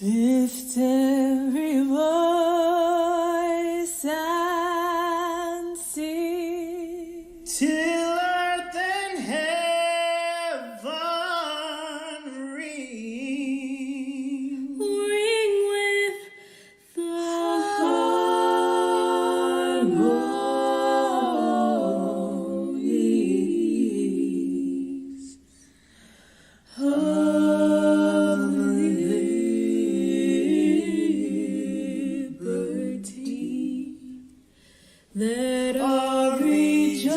Lift every voice and sing till earth and heaven ring. Ring with the harmonies of liberty that are rejoicing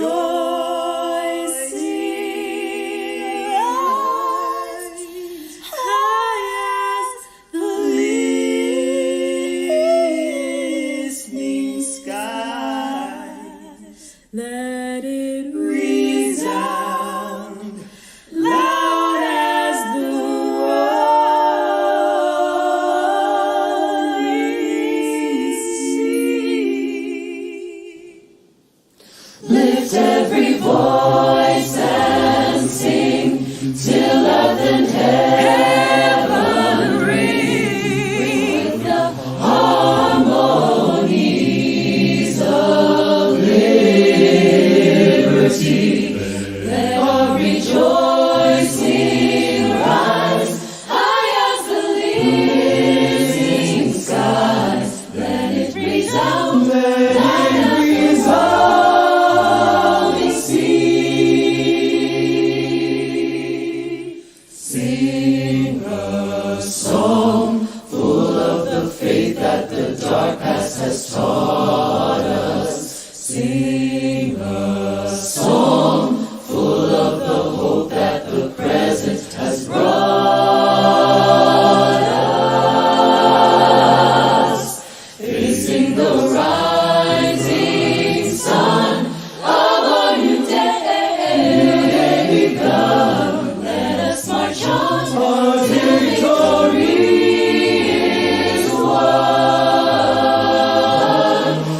rise high as the Listening skies, let it resound loud as the rolling sea. Lift every voice and sing till earth and heaven ring with the harmonies of liberty. Let our rejoicing rise high as the listening skies. Let it resound loud as the rolling sea. Sing a song full of the faith that the dark past has taught us. Sing a song full of the hope that the present has brought us. Facing the rising sun of our new day begun. Let us march on till victory is won.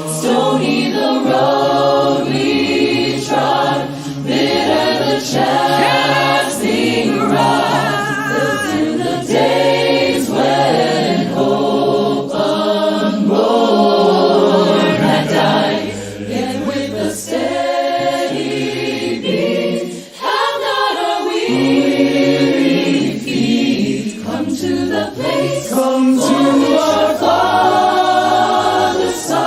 Stony the road we trod, bitter the chasing rod. Built in the days when hope unborn had died. Yet with a steady beat, have not our weary feet come to the place come for to which our fathers sighed.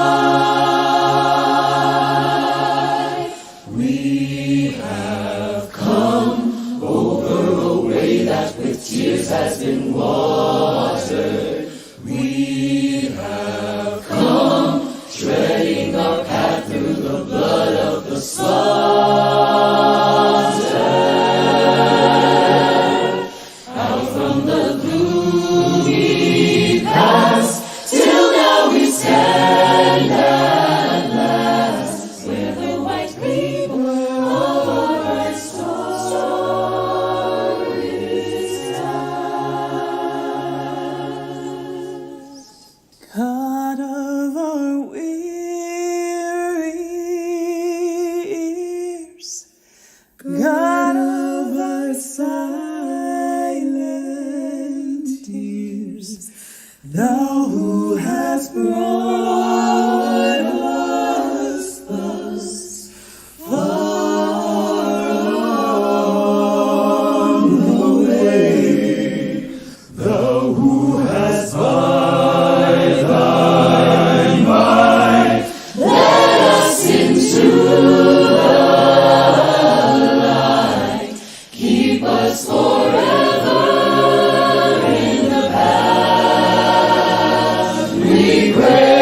We have come over a way that with tears has been watered. We have come treading our path through the blood of the slaughtered. Out from the gloomy past, till now we stand at last, where the white gleam of our bright star is cast. God of our weary ears, God of our silent tears, thou who hast brought us thus far on the way, thou who hast by thy might led us into the light. Keep us forever in the path we pray.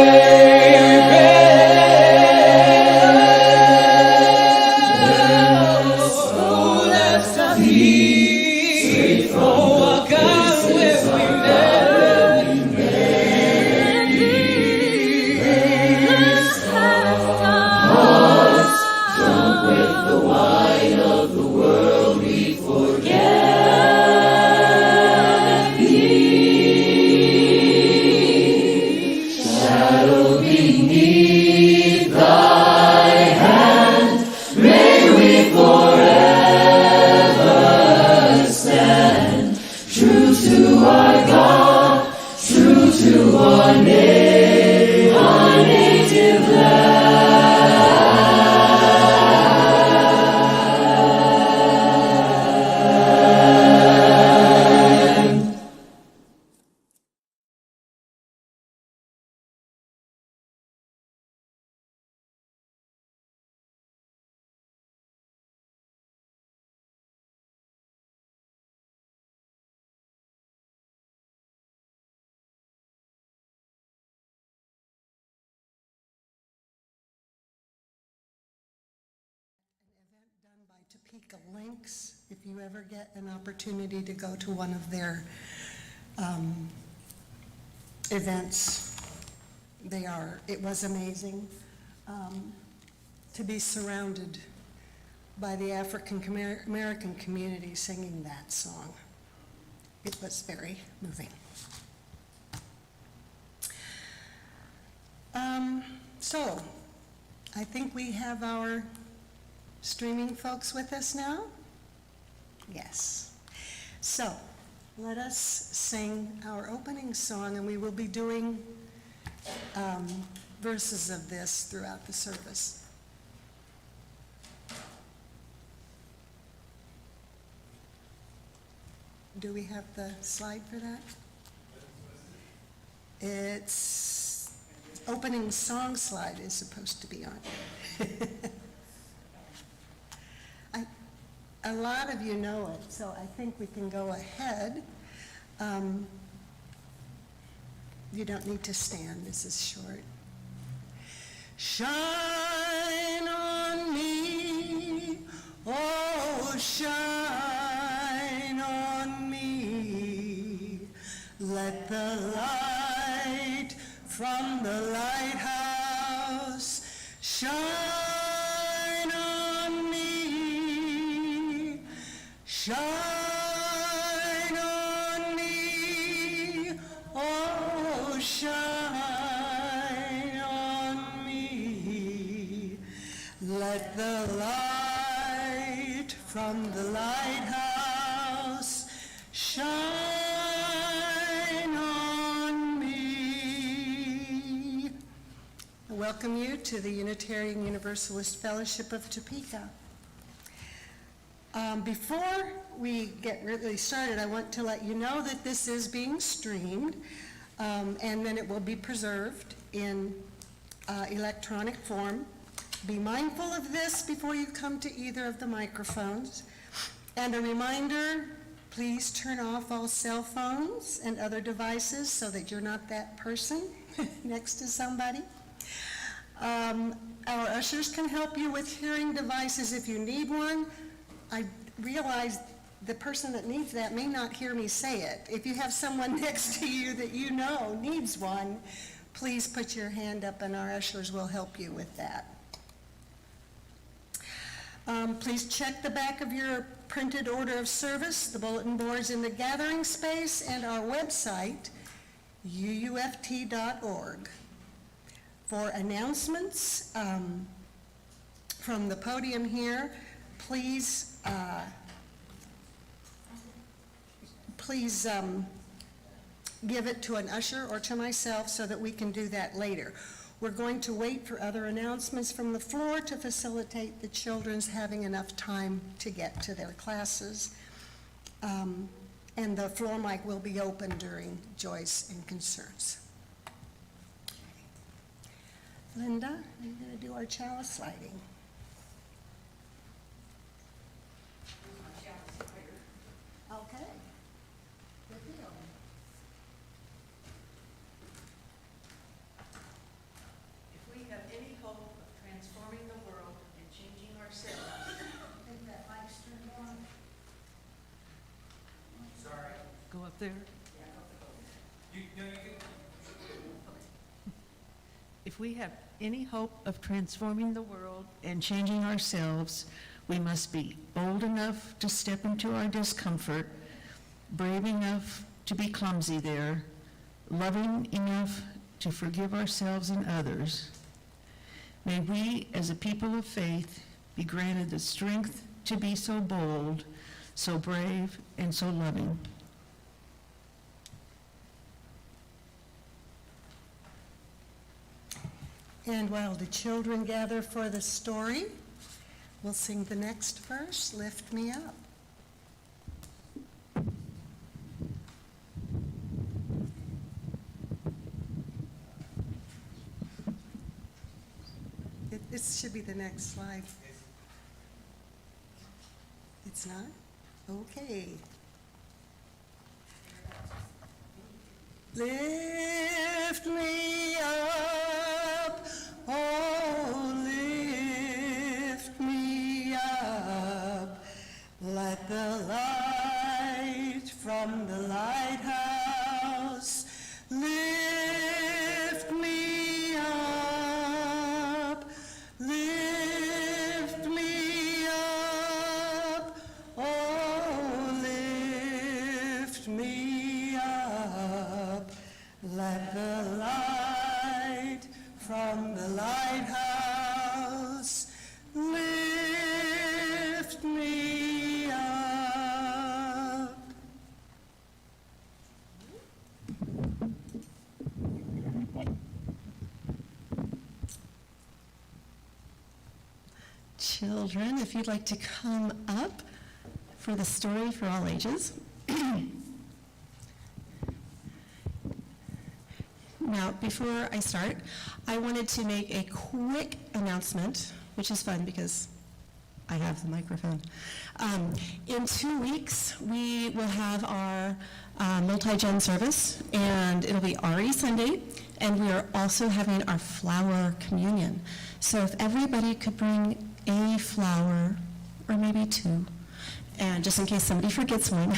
Oh, let's not be straight from what God where we hearts drunk with the wine of the world, we forget thee. Shadow beneath thy hand, may we forever stand. Topeka Links, if you ever get an opportunity to go to one of their events. It was amazing to be surrounded by the African American community singing that song. It was very moving. So, I think we have our streaming folks with us now? Yes. So, let us sing our opening song, and we will be doing verses of this throughout the service. Do we have the slide for that? It's opening song slide is supposed to be on. A lot of you know it, so I think we can go ahead. You don't need to stand, this is short. Shine on me, oh shine on me. Let the light from the lighthouse shine on me. Shine on me, oh shine on me. Let the light from the lighthouse shine on me. I welcome you to the Unitarian Universalist Fellowship of Topeka. Before we get really started, I want to let you know that this is being streamed, and then it will be preserved in electronic form. Be mindful of this before you come to either of the microphones. And a reminder, please turn off all cell phones and other devices so that you're not that person next to somebody. Our ushers can help you with hearing devices if you need one. I realize the person that needs that may not hear me say it. If you have someone next to you that you know needs one, please put your hand up and our ushers will help you with that. Please check the back of your printed order of service, the bulletin boards in the gathering space, and our website, UUFT.org. For announcements from the podium here, please give it to an usher or to myself so that we can do that later. We're going to wait for other announcements from the floor to facilitate the children's having enough time to get to their classes. And the floor mic will be open during Joyce and Concerns. Linda, are you going to do our chalice lighting? Okay. Good deal. If we have any hope of transforming the world and changing ourselves. I think that mic's turned on. Sorry. Go up there. If we have any hope of transforming the world and changing ourselves, we must be bold enough to step into our discomfort, brave enough to be clumsy there, loving enough to forgive ourselves and others. May we, as a people of faith, be granted the strength to be so bold, so brave, and so loving. And while the children gather for the story, we'll sing the next verse, Lift Me Up. This should be the next slide. It's not? Okay. Lift me up, oh, lift me up, from the lighthouse. Lift me up, lift me up, oh, lift me up. Let the light from the lighthouse lift me up. Children, if you'd like to come up for the story for all ages. Now, before I start, I wanted to make a quick announcement, which is fun because I have the microphone. In 2 weeks, we will have our multi-gen service, and it'll be RE Sunday, and we are also having our flower communion. So if everybody could bring a flower, or maybe two, and just in case somebody forgets one,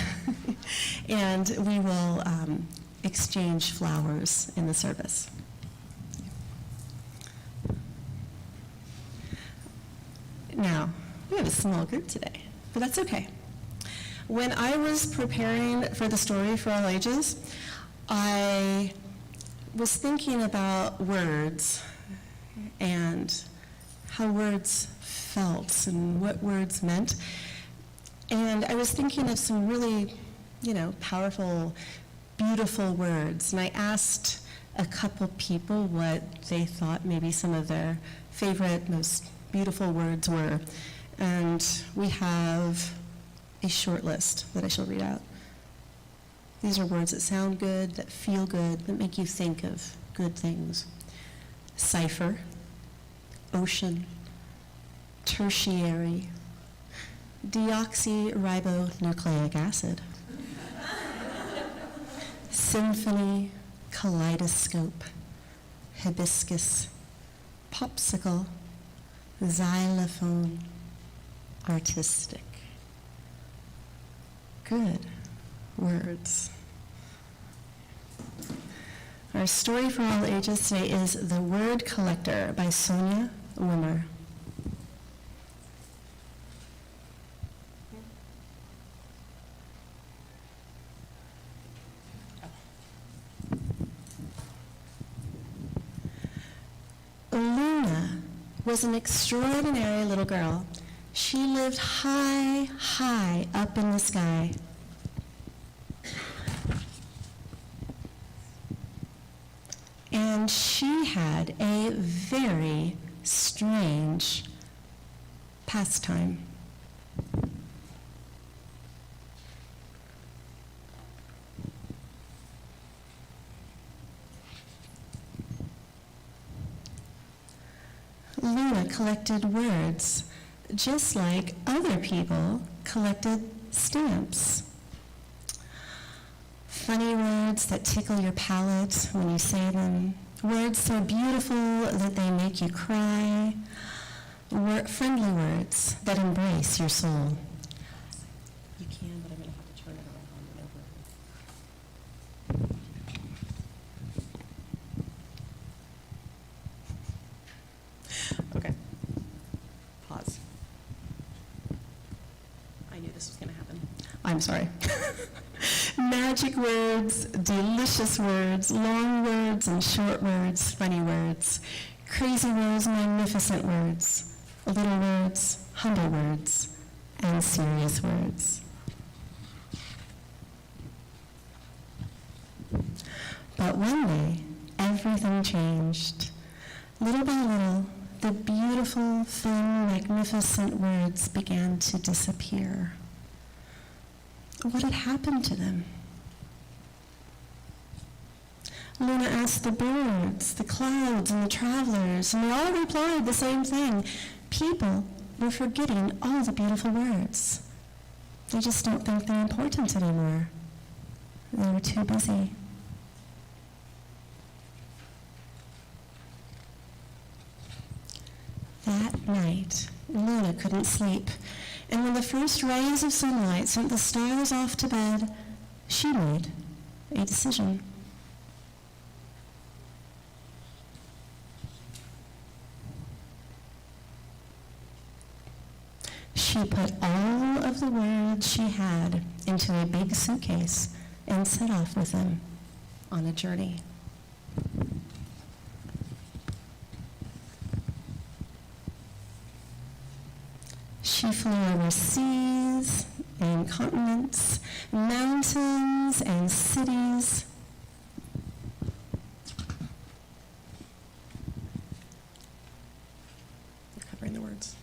and we will exchange flowers in the service. Now, we have a small group today, but that's okay. When I was preparing for the story for all ages, I was thinking about words and how words felt and what words meant. And I was thinking of some really, powerful, beautiful words. And I asked a couple people what they thought maybe some of their favorite, most beautiful words were. And we have a short list that I shall read out. These are words that sound good, that feel good, that make you think of good things. Cipher, ocean, tertiary, deoxyribonucleic acid, symphony, kaleidoscope, hibiscus, popsicle, xylophone, artistic. Good words. Our story for all ages today is The Word Collector by Sonia Wimmer. Luna was an extraordinary little girl. She lived high, high up in the sky. And she had a very strange pastime. Luna collected words, just like other people collected stamps. Funny words that tickle your palate when you say them. Words so beautiful that they make you cry. Friendly words that embrace your soul. You can, but I'm going to have to turn it on and over. Okay. Pause. I knew this was going to happen. I'm sorry. Magic words, delicious words, long words and short words, funny words, crazy words, magnificent words, little words, humble words, and serious words. But one day, everything changed. Little by little, the beautiful, fun, magnificent words began to disappear. What had happened to them? Luna asked the birds, the clouds, and the travelers, and they all replied the same thing. People were forgetting all the beautiful words. They just don't think they're important anymore. They were too busy. That night, Luna couldn't sleep. And when the first rays of sunlight sent the stars off to bed, she made a decision. She put all of the words she had into a big suitcase and set off with them on a journey. She flew over seas and continents, mountains and cities. I'm covering the words.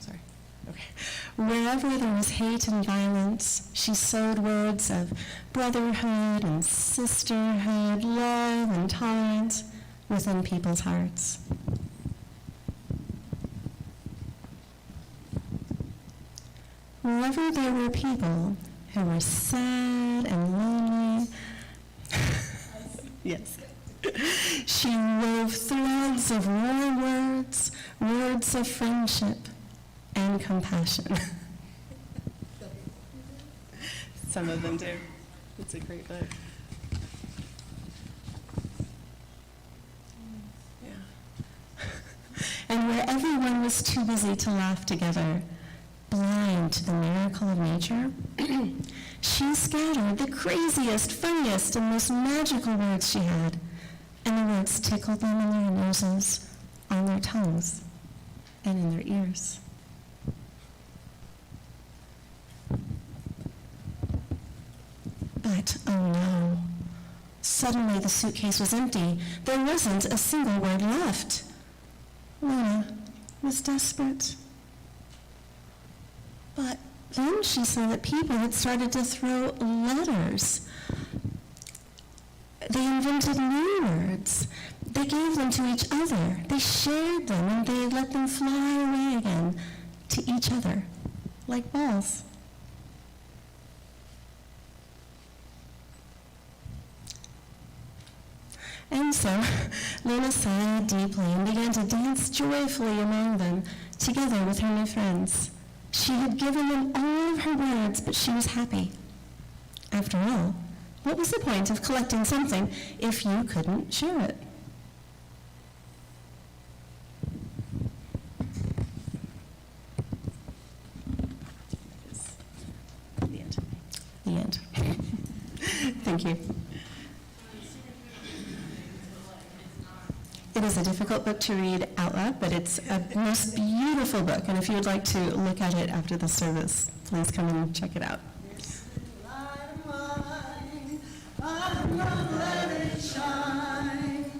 Sorry. Okay. Wherever there was hate and violence, she sowed words of brotherhood and sisterhood, love and tolerance within people's hearts. Wherever there were people who were sad and lonely, yes, she wove threads of warm words, words of friendship and compassion. Some of them do. It's a great book. Yeah. And where everyone was too busy to laugh together, blind to the miracle of nature, she scattered the craziest, funniest, and most magical words she had, and the words tickled them in their noses, on their tongues, and in their ears. But, oh no, suddenly the suitcase was empty. There wasn't a single word left. Luna was desperate. But then she saw that people had started to throw letters. They invented new words. They gave them to each other. They shared them, and they let them fly away again to each other, like balls. And so Luna sighed deeply and began to dance joyfully among them, together with her new friends. She had given them all of her words, but she was happy. After all, what was the point of collecting something if you couldn't share it? The end. The end. Thank you. It is a difficult book to read out loud, but it's a most beautiful book. And if you would like to look at it after the service, please come and check it out. This little light of mine, I'm gonna let it shine.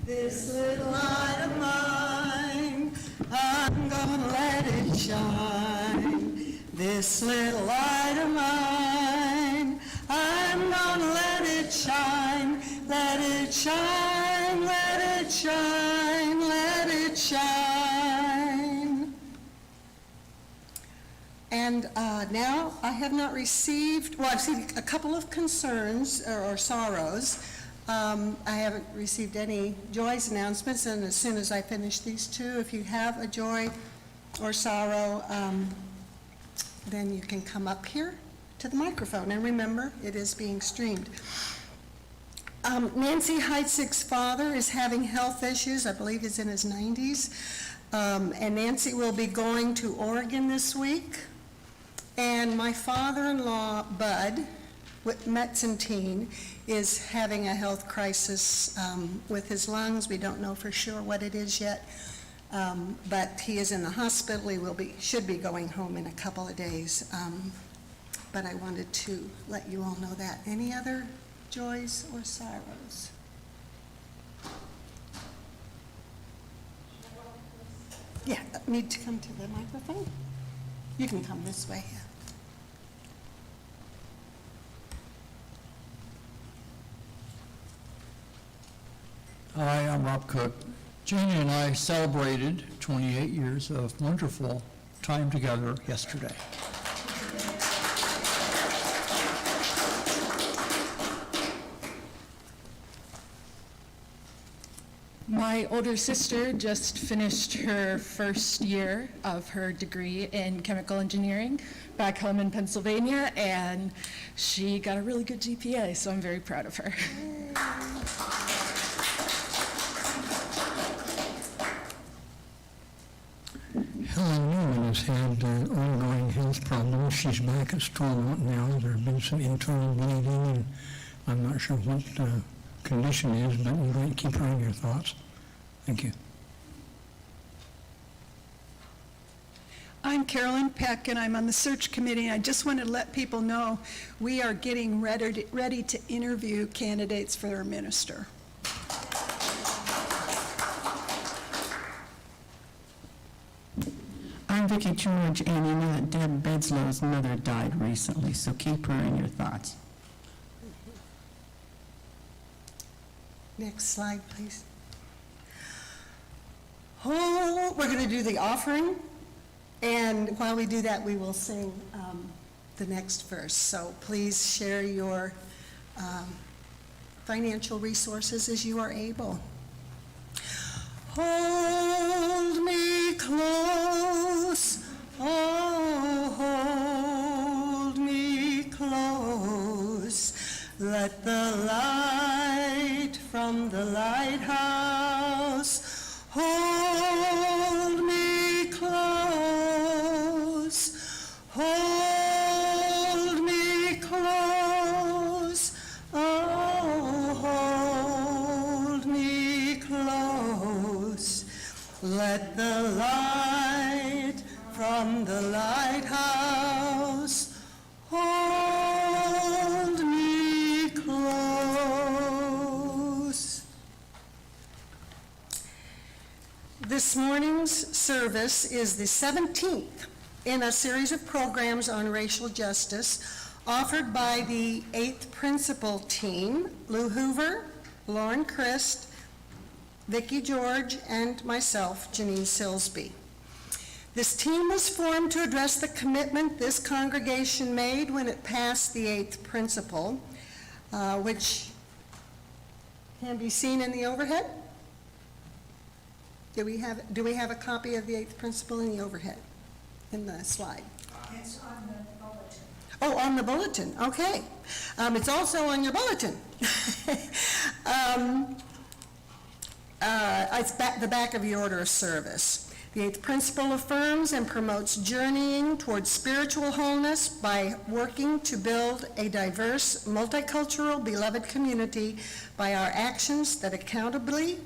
This little light of mine, I'm gonna let it shine. This little light of mine, I'm gonna let it shine. Let it shine, let it shine, let it shine. And now I have not received, well, I've seen a couple of concerns or sorrows. I haven't received any joys announcements, and as soon as I finish these two, if you have a joy or sorrow, then you can come up here to the microphone. And remember, it is being streamed. Nancy Heitzig's father is having health issues. I believe he's in his 90s. And Nancy will be going to Oregon this week. And my father-in-law, Bud Metzentine, is having a health crisis with his lungs. We don't know for sure what it is yet. But he is in the hospital. He should be going home in a couple of days. But I wanted to let you all know that. Any other joys or sorrows? Yeah, need to come to the microphone? You can come this way. Hi, I'm Rob Cook. Janie and I celebrated 28 years of wonderful time together yesterday. My older sister just finished her first year of her degree in chemical engineering back home in Pennsylvania, and she got a really good GPA, so I'm very proud of her. Helen Newman has had ongoing health problems. She's back at school now. There have been some internal bleeding, and I'm not sure what the condition is, but you'd like to keep her in your thoughts. Thank you. I'm Carolyn Peck, and I'm on the search committee. I just wanted to let people know we are getting ready to interview candidates for our minister. I'm Vicki George, and you know that Deb Bedslow's mother died recently, so keep her in your thoughts. Next slide, please. Oh, we're going to do the offering, and while we do that, we will sing the next verse. So please share your financial resources as you are able. Hold me close, oh, hold me close. Let the light from the lighthouse hold me close, hold me close, oh, hold me close. Let the light from the lighthouse hold me close. This morning's service is the 17th in a series of programs on racial justice offered by the 8th Principal team, Lou Hoover, Lauren Christ, Vicki George, and myself, Janine Silsby. This team was formed to address the commitment this congregation made when it passed the 8th Principle, which can be seen in the overhead. Do we have a copy of the 8th Principle in the overhead, in the slide? It's on the bulletin. Oh, on the bulletin, okay. It's also on your bulletin. It's the back of your order of service. The 8th Principle affirms and promotes journeying towards spiritual wholeness by working to build a diverse, multicultural, beloved community by our actions that accountably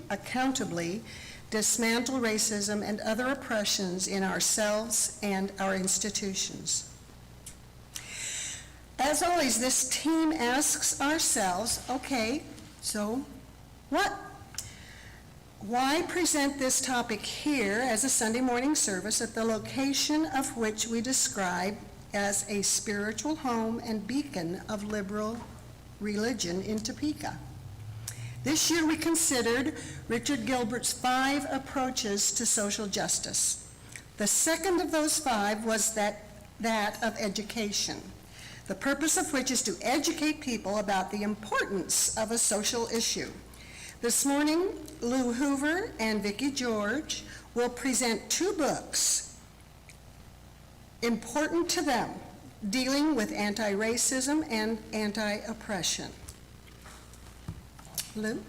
dismantle racism and other oppressions in ourselves and our institutions. As always, this team asks ourselves, okay, so what? Why present this topic here as a Sunday morning service at the location of which we describe as a spiritual home and beacon of liberal religion in Topeka? This year we considered Richard Gilbert's 5 approaches to social justice. The second of those 5 was that of education, the purpose of which is to educate people about the importance of a social issue. This morning, Lou Hoover and Vicki George will present 2 books important to them, dealing with anti-racism and anti-oppression. Lou?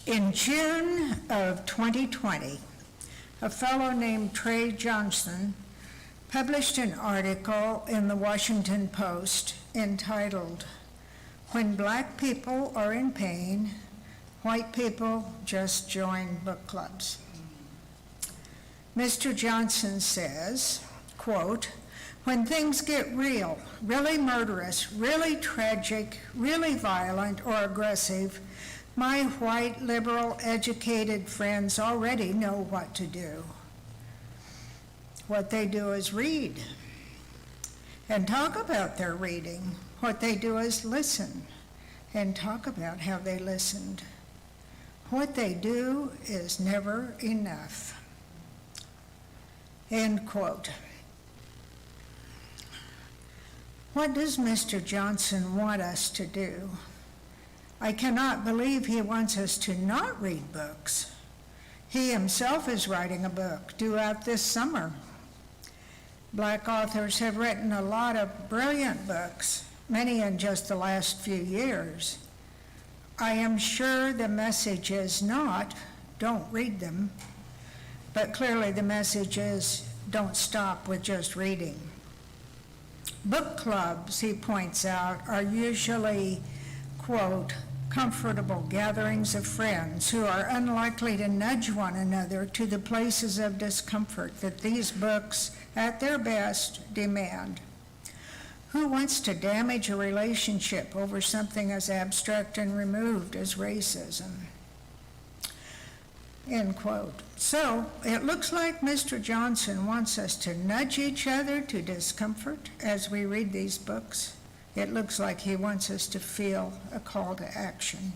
In June of 2020, a fellow named Tre Johnson published an article in the Washington Post entitled, "When Black People Are in Pain, White People Just Join Book Clubs." Mr. Johnson says, quote, "When things get real, really murderous, really tragic, really violent or aggressive, My white, liberal, educated friends already know what to do. What they do is read and talk about their reading. What they do is listen and talk about how they listened. What they do is never enough." End quote. What does Mr. Johnson want us to do? I cannot believe he wants us to not read books. He himself is writing a book due out this summer. Black authors have written a lot of brilliant books, many in just the last few years. I am sure the message is not, don't read them, but clearly the message is, don't stop with just reading. Book clubs, he points out, are usually, quote, comfortable gatherings of friends who are unlikely to nudge one another to the places of discomfort that these books, at their best, demand. Who wants to damage a relationship over something as abstract and removed as racism? End quote. So it looks like Mr. Johnson wants us to nudge each other to discomfort as we read these books. It looks like he wants us to feel a call to action.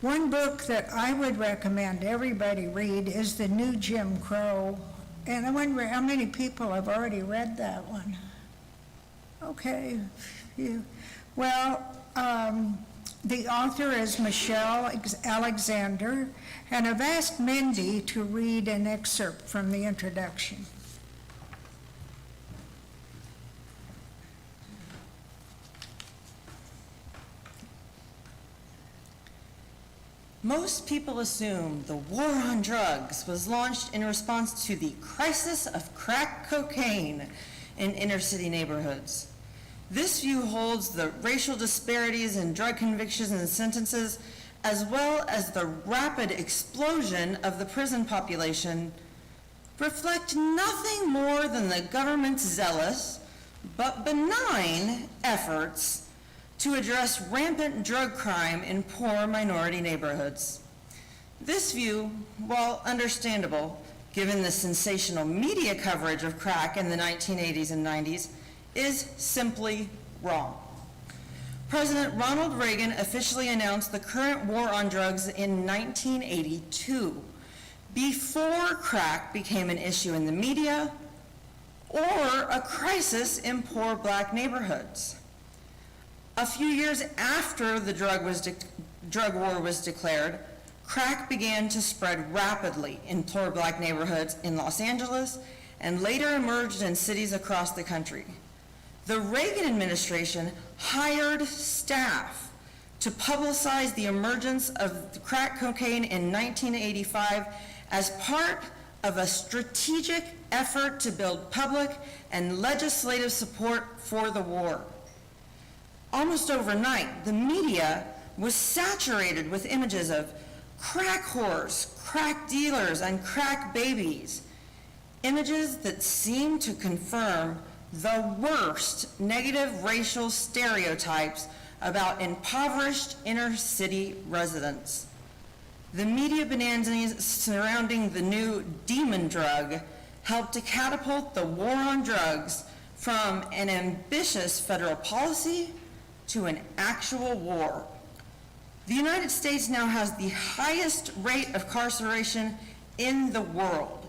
One book that I would recommend everybody read is The New Jim Crow. And I wonder how many people have already read that one. Okay. The author is Michelle Alexander, and I've asked Mindy to read an excerpt from the introduction. Most people assume the war on drugs was launched in response to the crisis of crack cocaine in inner city neighborhoods. This view holds the racial disparities in drug convictions and sentences, as well as the rapid explosion of the prison population, reflect nothing more than the government's zealous but benign efforts to address rampant drug crime in poor minority neighborhoods. This view, while understandable, given the sensational media coverage of crack in the 1980s and 90s, is simply wrong. President Ronald Reagan officially announced the current war on drugs in 1982, before crack became an issue in the media or a crisis in poor black neighborhoods. A few years after the drug war was declared, crack began to spread rapidly in poor black neighborhoods in Los Angeles and later emerged in cities across the country. The Reagan administration hired staff to publicize the emergence of crack cocaine in 1985 as part of a strategic effort to build public and legislative support for the war. Almost overnight, the media was saturated with images of crack whores, crack dealers, and crack babies, images that seemed to confirm the worst negative racial stereotypes about impoverished inner city residents. The media bonanzas surrounding the new demon drug helped to catapult the war on drugs from an ambitious federal policy to an actual war. The United States now has the highest rate of incarceration in the world,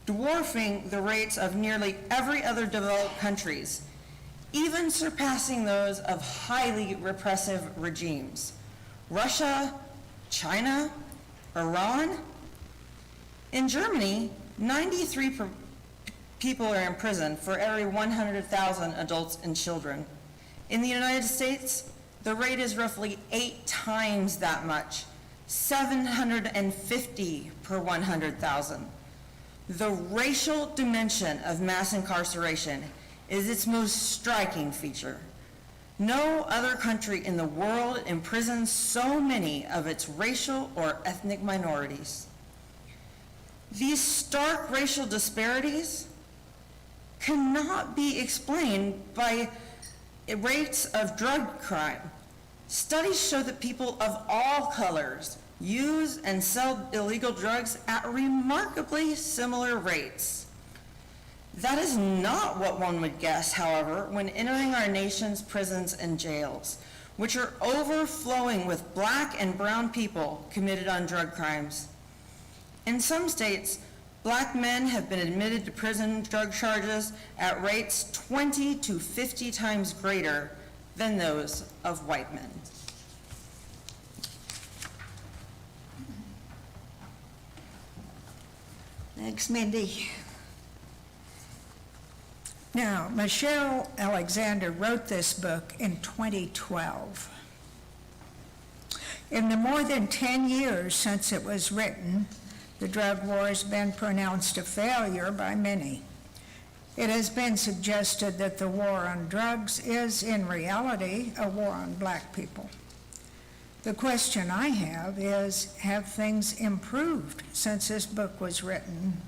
dwarfing the rates of nearly every other developed countries, even surpassing those of highly repressive regimes. Russia, China, Iran. In Germany, 93 people are in prison for every 100,000 adults and children. In the United States, the rate is roughly 8 times that much, 750 per 100,000. The racial dimension of mass incarceration is its most striking feature. No other country in the world imprisons so many of its racial or ethnic minorities. These stark racial disparities cannot be explained by rates of drug crime. Studies show that people of all colors use and sell illegal drugs at remarkably similar rates. That is not what one would guess, however, when entering our nation's prisons and jails, which are overflowing with black and brown people committed on drug crimes. In some states, black men have been admitted to prison drug charges at rates 20 to 50 times greater than those of white men. Thanks, Mindy. Now, Michelle Alexander wrote this book in 2012. In the more than 10 years since it was written, the drug war has been pronounced a failure by many. It has been suggested that the war on drugs is, in reality, a war on black people. The question I have is, have things improved since this book was written?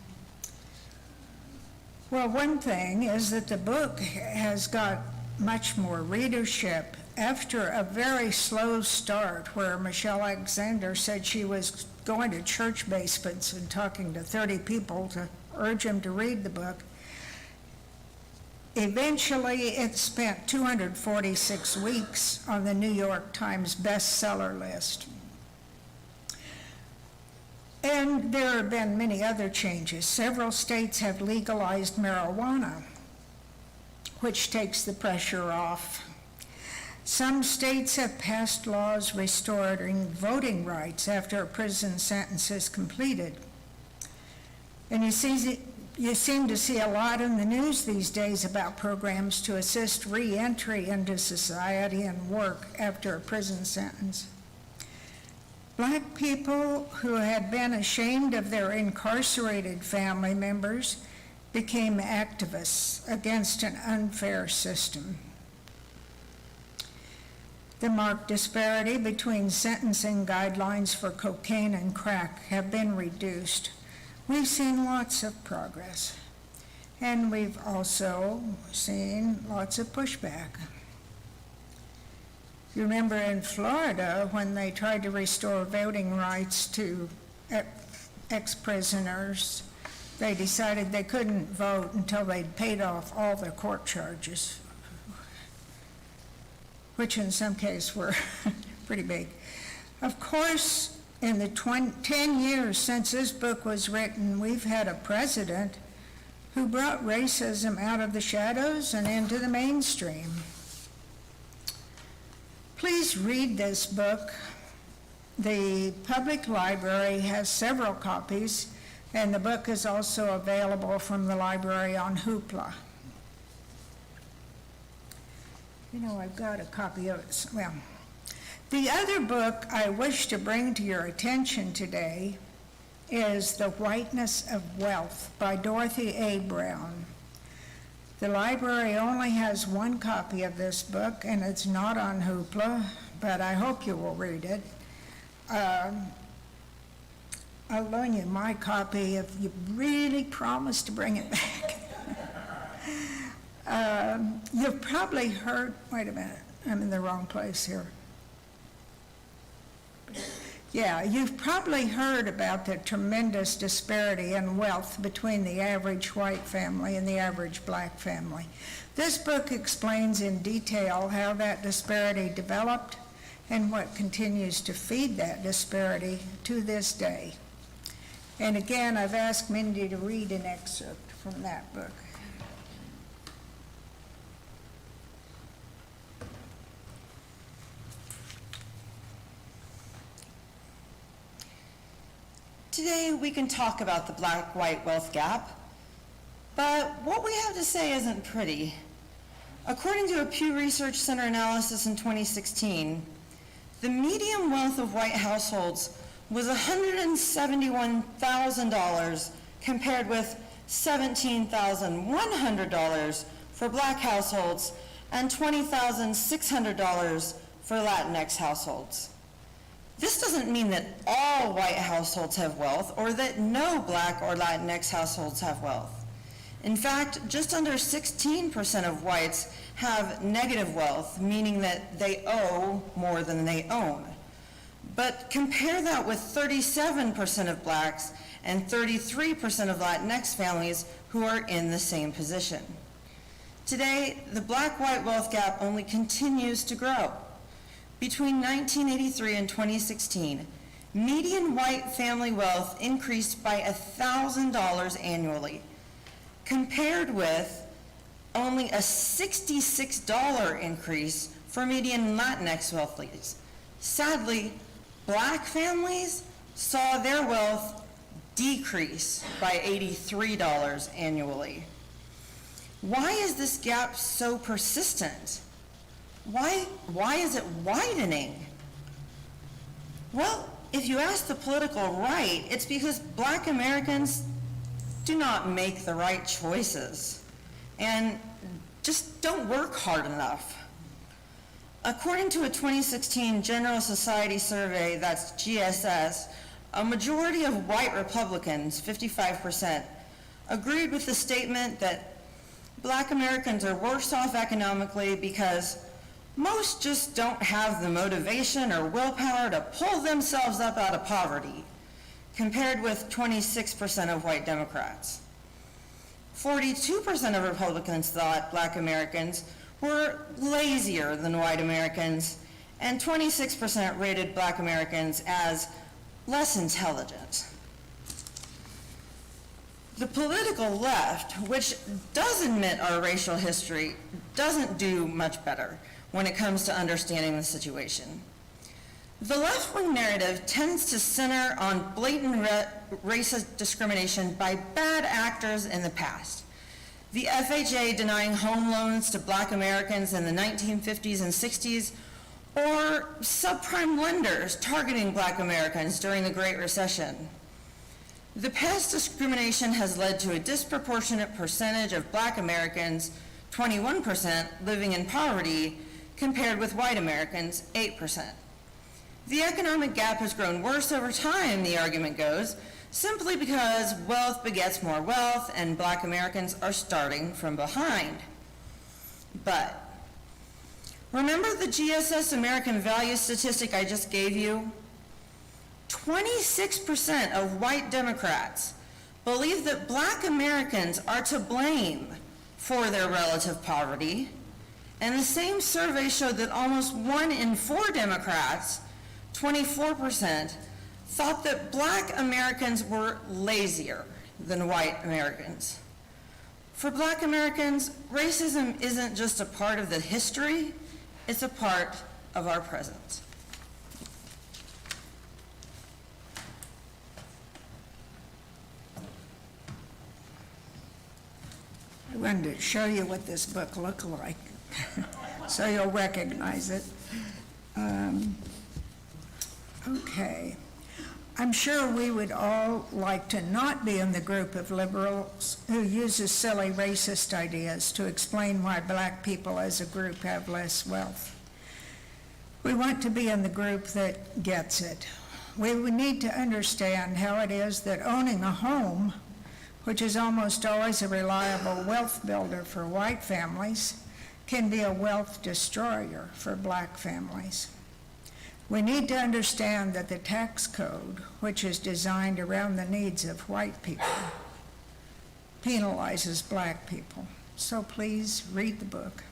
Well, one thing is that the book has got much more readership after a very slow start where Michelle Alexander said she was going to church basements and talking to 30 people to urge them to read the book. Eventually, it spent 246 weeks on the New York Times bestseller list. And there have been many other changes. Several states have legalized marijuana, which takes the pressure off. Some states have passed laws restoring voting rights after a prison sentence is completed. And you seem to see a lot in the news these days about programs to assist re-entry into society and work after a prison sentence. Black people who had been ashamed of their incarcerated family members became activists against an unfair system. The marked disparity between sentencing guidelines for cocaine and crack have been reduced. We've seen lots of progress, and we've also seen lots of pushback. You remember in Florida when they tried to restore voting rights to ex-prisoners, they decided they couldn't vote until they'd paid off all their court charges, which in some cases were pretty big. Of course, in the 10 years since this book was written, we've had a president who brought racism out of the shadows and into the mainstream. Please read this book. The public library has several copies, and the book is also available from the library on Hoopla. You know, I've got a copy of it. Well, the other book I wish to bring to your attention today is The Whiteness of Wealth by Dorothy A. Brown. The library only has one copy of this book, and it's not on Hoopla, but I hope you will read it. I'll loan you my copy if you really promise to bring it back. You've probably heard, wait a minute, I'm in the wrong place here. Yeah, you've probably heard about the tremendous disparity in wealth between the average white family and the average black family. This book explains in detail how that disparity developed and what continues to feed that disparity to this day. And again, I've asked Mindy to read an excerpt from that book. Today, we can talk about the black-white wealth gap, but what we have to say isn't pretty. According to a Pew Research Center analysis in 2016, the median wealth of white households was $171,000 compared with $17,100 for black households and $20,600 for Latinx households. This doesn't mean that all white households have wealth or that no black or Latinx households have wealth. In fact, just under 16% of whites have negative wealth, meaning that they owe more than they own. But compare that with 37% of blacks and 33% of Latinx families who are in the same position. Today, the black-white wealth gap only continues to grow. Between 1983 and 2016, median white family wealth increased by $1,000 annually, compared with only a $66 increase for median Latinx wealthies. Sadly, black families saw their wealth decrease by $83 annually. Why is this gap so persistent? Why is it widening? Well, if you ask the political right, it's because black Americans do not make the right choices and just don't work hard enough. According to a 2016 General Society survey, that's GSS, a majority of white Republicans, 55%, agreed with the statement that black Americans are worse off economically because most just don't have the motivation or willpower to pull themselves up out of poverty, compared with 26% of white Democrats. 42% of Republicans thought black Americans were lazier than white Americans, and 26% rated black Americans as less intelligent. The political left, which does admit our racial history, doesn't do much better when it comes to understanding the situation. The left-wing narrative tends to center on blatant racist discrimination by bad actors in the past. The FHA denying home loans to black Americans in the 1950s and 60s, or subprime lenders targeting black Americans during the Great Recession. The past discrimination has led to a disproportionate percentage of black Americans, 21%, living in poverty, compared with white Americans, 8%. The economic gap has grown worse over time, the argument goes, simply because wealth begets more wealth and black Americans are starting from behind. But remember the GSS American Value statistic I just gave you? 26% of white Democrats believe that black Americans are to blame for their relative poverty, and the same survey showed that almost 1 in 4 Democrats, 24%, thought that black Americans were lazier than white Americans. For black Americans, racism isn't just a part of the history, it's a part of our present. I wanted to show you what this book looked like, so you'll recognize it. Okay. I'm sure we would all like to not be in the group of liberals who uses silly racist ideas to explain why black people as a group have less wealth. We want to be in the group that gets it. We would need to understand how it is that owning a home, which is almost always a reliable wealth builder for white families, can be a wealth destroyer for black families. We need to understand that the tax code, which is designed around the needs of white people, penalizes black people. So please read the book.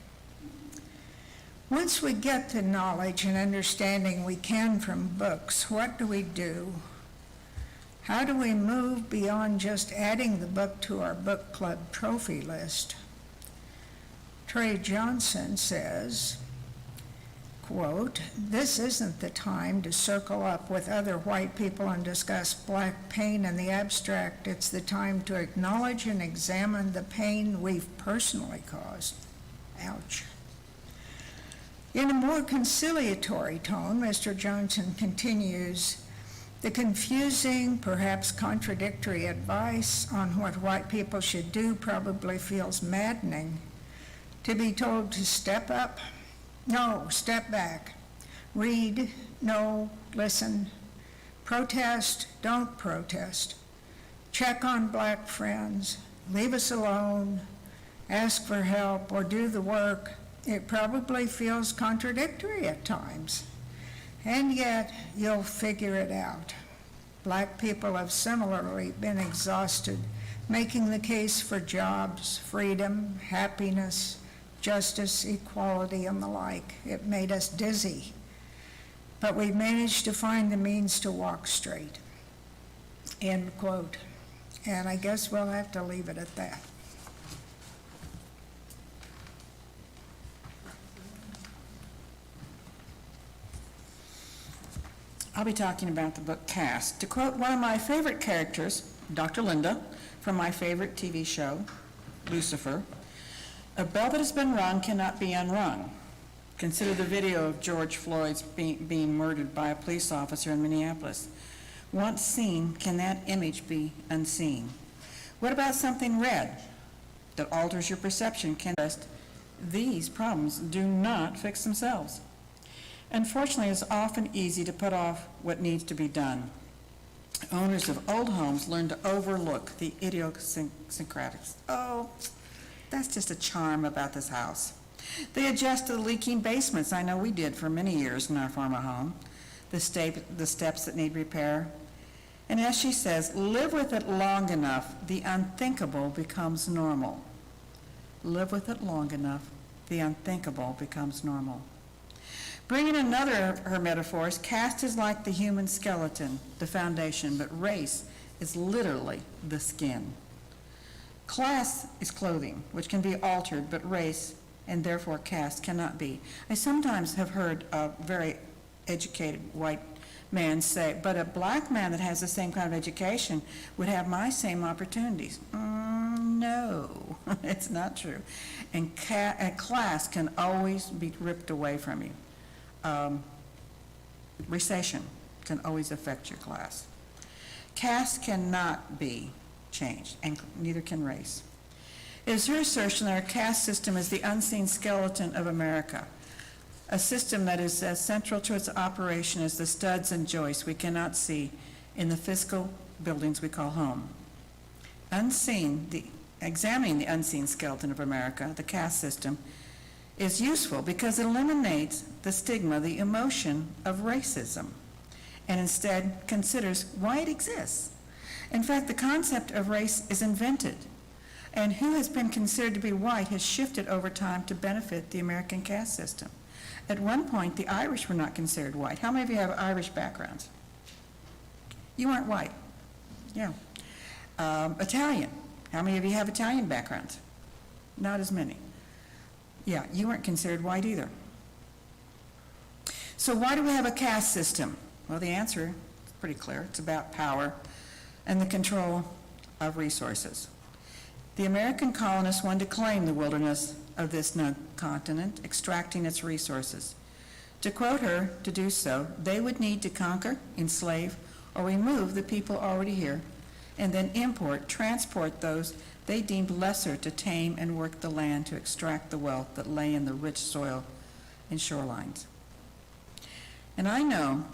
Once we get the knowledge and understanding we can from books, what do we do? How do we move beyond just adding the book to our book club trophy list? Tre Johnson says, quote, "This isn't the time to circle up with other white people and discuss black pain in the abstract. It's the time to acknowledge and examine the pain we've personally caused." Ouch. In a more conciliatory tone, Mr. Johnson continues, "The confusing, perhaps contradictory advice on what white people should do probably feels maddening. To be told to step up, no, step back. Read, no, listen. Protest, don't protest. Check on black friends. leave us alone, ask for help, or do the work, it probably feels contradictory at times. And yet, you'll figure it out. Black people have similarly been exhausted making the case for jobs, freedom, happiness, justice, equality, and the like. It made us dizzy. But we've managed to find the means to walk straight. End quote. And I guess we'll have to leave it at that. I'll be talking about the book Caste. To quote one of my favorite characters, Dr. Linda, from my favorite TV show, Lucifer, "A bell that has been rung cannot be unrung." Consider the video of George Floyd's being murdered by a police officer in Minneapolis. Once seen, can that image be unseen? What about something red that alters your perception? These problems do not fix themselves. Unfortunately, it's often easy to put off what needs to be done. Owners of old homes learn to overlook the idiosyncratics. Oh, that's just a charm about this house. They adjust to the leaking basements. I know we did for many years in our former home. The steps that need repair. And as she says, live with it long enough, the unthinkable becomes normal. Live with it long enough, the unthinkable becomes normal. Bringing another of her metaphors, caste is like the human skeleton, the foundation, but race is literally the skin. Class is clothing, which can be altered, but race, and therefore caste, cannot be. I sometimes have heard a very educated white man say, but a black man that has the same kind of education would have my same opportunities. No, it's not true. And class can always be ripped away from you. Recession can always affect your class. Caste cannot be changed, and neither can race. It is her assertion that our caste system is the unseen skeleton of America, a system that is as central to its operation as the studs and joists we cannot see in the physical buildings we call home. Examining the unseen skeleton of America, the caste system, is useful because it eliminates the stigma, the emotion of racism, and instead considers why it exists. In fact, the concept of race is invented, and who has been considered to be white has shifted over time to benefit the American caste system. At one point, the Irish were not considered white. How many of you have Irish backgrounds? You aren't white. Yeah. Italian. How many of you have Italian backgrounds? Not as many. Yeah, you weren't considered white either. So why do we have a caste system? Well, the answer is pretty clear. It's about power and the control of resources. The American colonists wanted to claim the wilderness of this continent, extracting its resources. To quote her, to do so, they would need to conquer, enslave, or remove the people already here, and then transport those they deemed lesser to tame and work the land to extract the wealth that lay in the rich soil and shorelines. And I know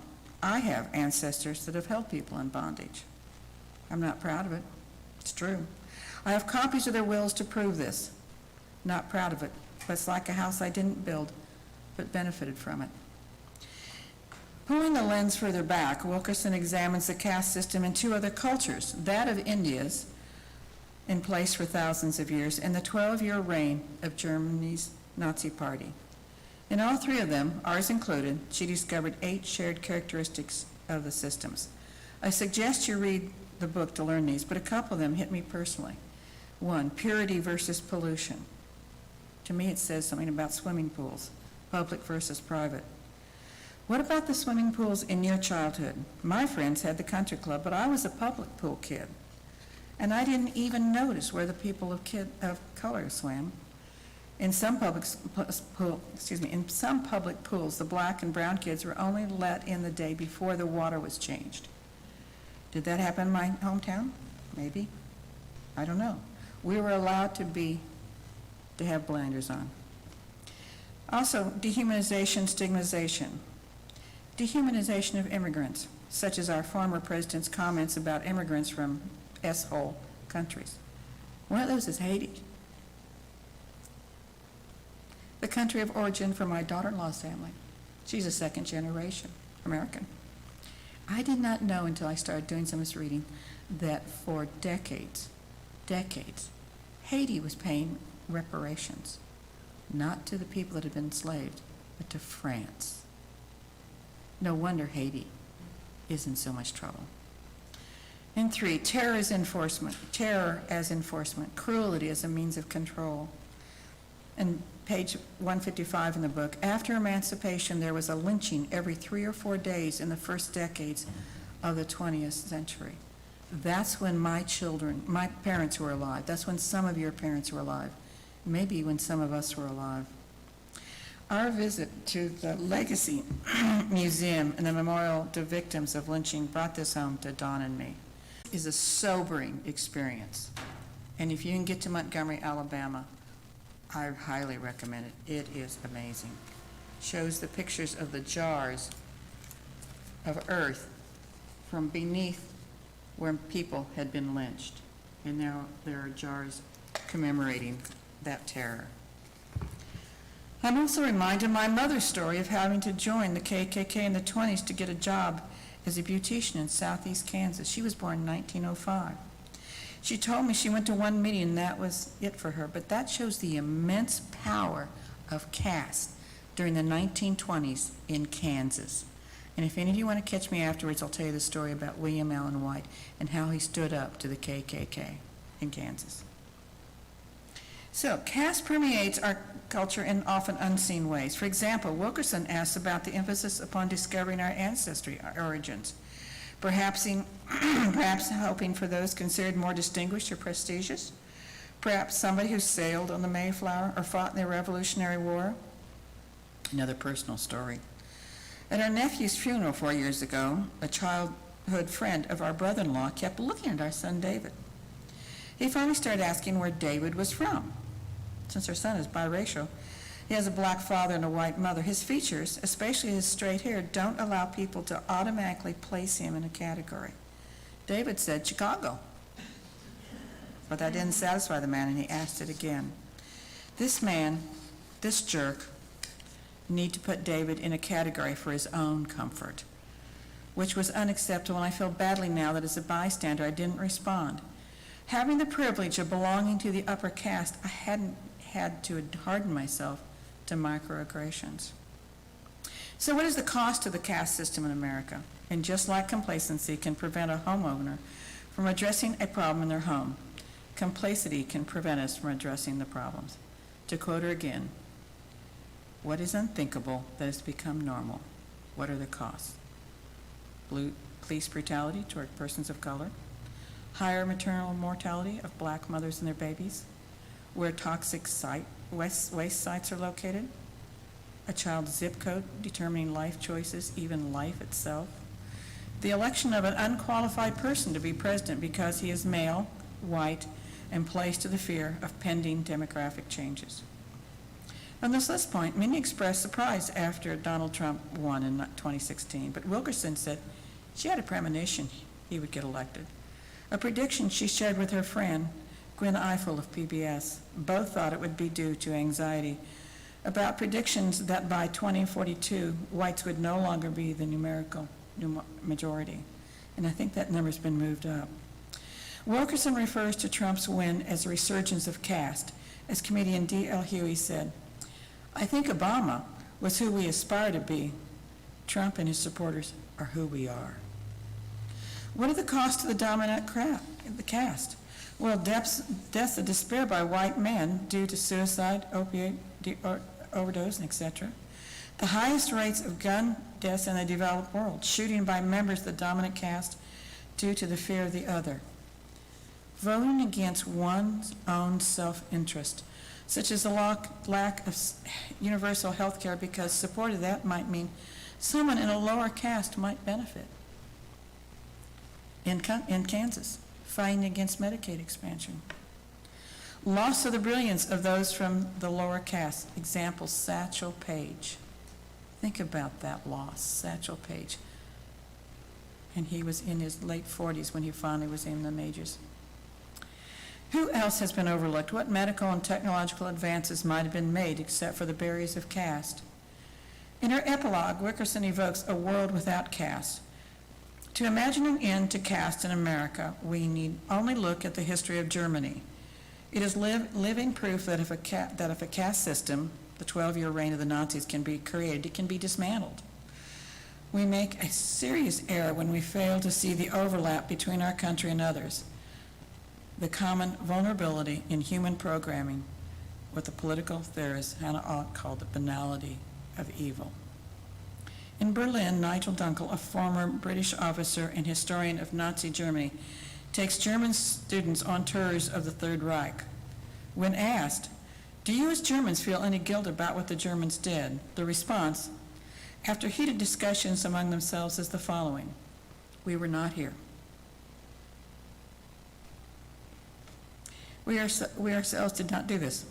I have ancestors that have held people in bondage. I'm not proud of it. It's true. I have copies of their wills to prove this. Not proud of it, but it's like a house I didn't build, but benefited from it. Pulling the lens further back, Wilkerson examines the caste system in two other cultures, that of India's, in place for thousands of years, and the 12-year reign of Germany's Nazi Party. In all three of them, ours included, she discovered 8 shared characteristics of the systems. I suggest you read the book to learn these, but a couple of them hit me personally. 1, purity versus pollution. To me, it says something about swimming pools, public versus private. What about the swimming pools in your childhood? My friends had the country club, but I was a public pool kid. And I didn't even notice where the people of color swam. In some public pools, the black and brown kids were only let in the day before the water was changed. Did that happen in my hometown? Maybe. I don't know. We were allowed to have blinders on. Also, dehumanization, stigmatization. Dehumanization of immigrants, such as our former president's comments about immigrants from S-hole countries. One of those is Haiti, the country of origin for my daughter-in-law's family. She's a second generation American. I did not know until I started doing some of this reading that for decades, Haiti was paying reparations, not to the people that had been enslaved, but to France. No wonder Haiti is in so much trouble. And 3, terror as enforcement, cruelty as a means of control. And page 155 in the book, after emancipation, there was a lynching every 3 or 4 days in the first decades of the 20th century. That's when my parents were alive. That's when some of your parents were alive. Maybe when some of us were alive. Our visit to the Legacy Museum and the Memorial to Victims of Lynching brought this home to Dawn and me. It is a sobering experience. And if you can get to Montgomery, Alabama, I highly recommend it. It is amazing. Shows the pictures of the jars of earth from beneath where people had been lynched. And now there are jars commemorating that terror. I'm also reminded of my mother's story of having to join the KKK in the 20s to get a job as a beautician in southeast Kansas. She was born in 1905. She told me she went to one meeting and that was it for her, but that shows the immense power of caste during the 1920s in Kansas. And if any of you want to catch me afterwards, I'll tell you the story about William Allen White and how he stood up to the KKK in Kansas. So, caste permeates our culture in often unseen ways. For example, Wilkerson asks about the emphasis upon discovering our ancestry, our origins, perhaps hoping for those considered more distinguished or prestigious, perhaps somebody who sailed on the Mayflower or fought in the Revolutionary War. Another personal story. At our nephew's funeral 4 years ago, a childhood friend of our brother-in-law kept looking at our son David. He finally started asking where David was from. Since our son is biracial, he has a black father and a white mother. His features, especially his straight hair, don't allow people to automatically place him in a category. David said Chicago. But that didn't satisfy the man, and he asked it again. This man, this jerk, need to put David in a category for his own comfort, which was unacceptable, and I feel badly now that as a bystander I didn't respond. Having the privilege of belonging to the upper caste, I hadn't had to harden myself to microaggressions. So what is the cost of the caste system in America? And just like complacency can prevent a homeowner from addressing a problem in their home, complacency can prevent us from addressing the problems. To quote her again, what is unthinkable that has become normal? What are the costs? Police brutality toward persons of color, higher maternal mortality of black mothers and their babies, where toxic waste sites are located, a child's zip code determining life choices, even life itself, the election of an unqualified person to be president because he is male, white, and placed to the fear of pending demographic changes. On this last point, many expressed surprise after Donald Trump won in 2016, but Wilkerson said she had a premonition he would get elected. A prediction she shared with her friend, Gwen Eiffel of PBS. Both thought it would be due to anxiety about predictions that by 2042, whites would no longer be the numerical majority. And I think that number's been moved up. Wilkerson refers to Trump's win as a resurgence of caste. As comedian D.L. Huey said, I think Obama was who we aspire to be. Trump and his supporters are who we are. What are the costs to the dominant the caste? Well, deaths of despair by white men due to suicide, opiate overdose, etc. The highest rates of gun deaths in the developed world, shooting by members of the dominant caste due to the fear of the other. Voting against one's own self-interest, such as the lack of universal health care, because support of that might mean someone in a lower caste might benefit. In Kansas, fighting against Medicaid expansion. Loss of the brilliance of those from the lower caste. Example, Satchel Paige. Think about that loss, Satchel Paige. And he was in his late 40s when he finally was in the majors. Who else has been overlooked? What medical and technological advances might have been made except for the barriers of caste? In her epilogue, Wickerson evokes a world without caste. To imagine an end to caste in America, we need only look at the history of Germany. It is living proof that if a caste system, the 12-year reign of the Nazis, can be created, it can be dismantled. We make a serious error when we fail to see the overlap between our country and others, the common vulnerability in human programming, what the political theorist Hannah Arendt called the banality of evil. In Berlin, Nigel Dunkel, a former British officer and historian of Nazi Germany, takes German students on tours of the Third Reich. When asked, "Do you as Germans feel any guilt about what the Germans did?" the response, after heated discussions among themselves, is the following: "We were not here." We ourselves did not do this.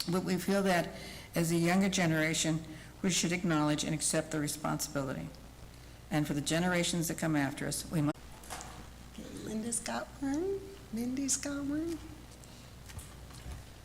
But we feel that as a younger generation, we should acknowledge and accept the responsibility. And for the generations that come after us, we must. Okay, Linda's got one. Mindy's got one.